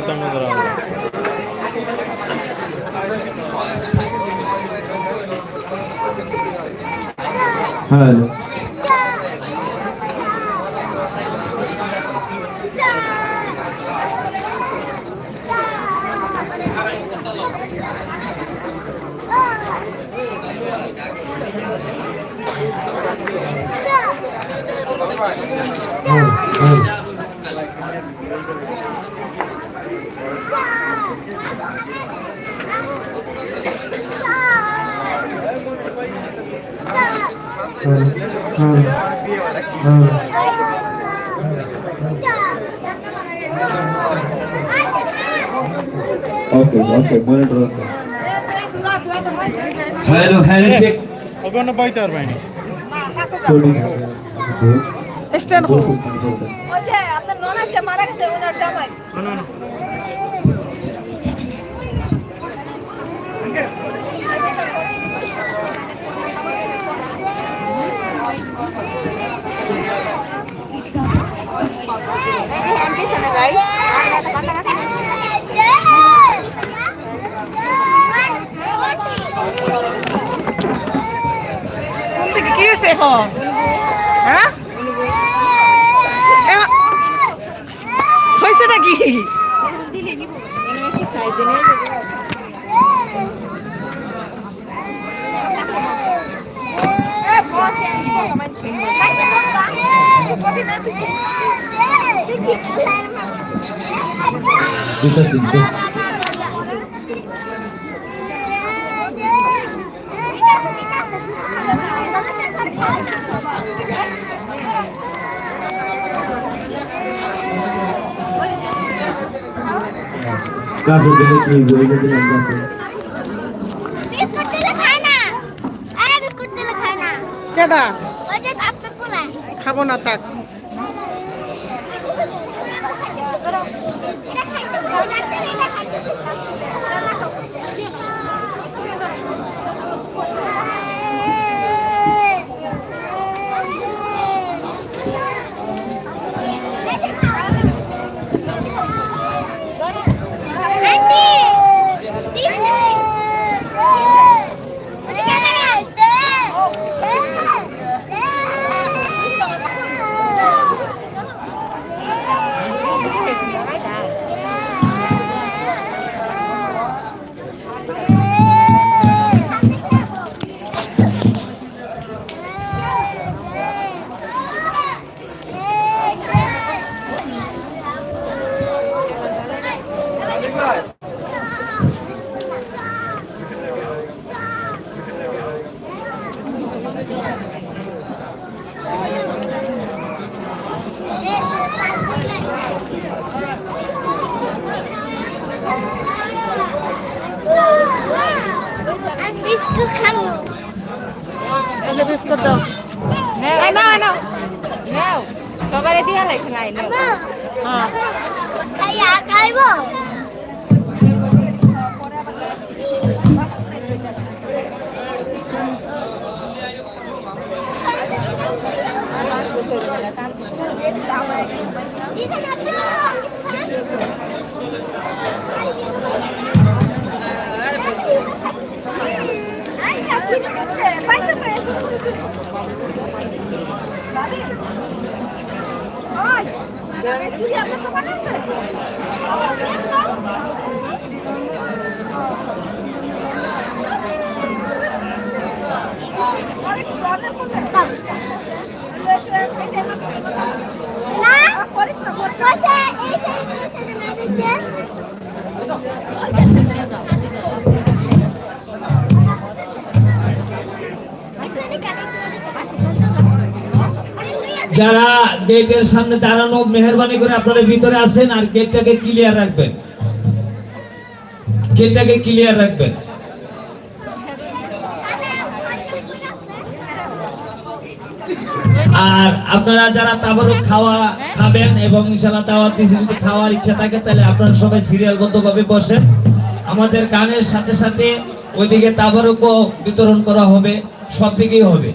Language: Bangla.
কৃতজ্ঞ করা হবে। Hello okay okay monitor okay hello hello check ওখানে পাইতে পারবে না স্ট্যান্ড করো ওই যে আপনার ননদ যে মারা গেছে ওনার জামাই না না এমপি সামনে যাই কোন দিকে কি হয়েছে এখন হ্যাঁ হয়েছে নাকি काफी दिन की वीडियो भी लंबा है बिस्कुट दिले खाए ना अरे बिस्कुट दिले खाए ना কেডা ওই যে আপনি পোলা খাবো না তাক বিস্কুট খাবো আচ্ছা বিস্কুট দাও নাও নাও নাও সবারে দিয়া লাগছে নাই নাও হ্যাঁ খাইয়া খাইবো চুরি আপনার দোকান আছে যারা গেটের সামনে দাঁড়ানো মেহেরবানি করে আপনারা ভিতরে আসেন আর গেটটাকে ক্লিয়ার রাখবেন গেটটাকে ক্লিয়ার রাখবেন আর আপনারা যারা তাবারুক খাবেন এবং ইনশাআল্লাহ দাওয়াত দিয়েছি যদি খাওয়ার ইচ্ছা থাকে তাহলে আপনারা সবাই সিরিয়ালবদ্ধভাবে বসেন আমাদের গানের সাথে সাথে ওইদিকে তাবারুকও বিতরণ করা হবে সব দিকেই হবে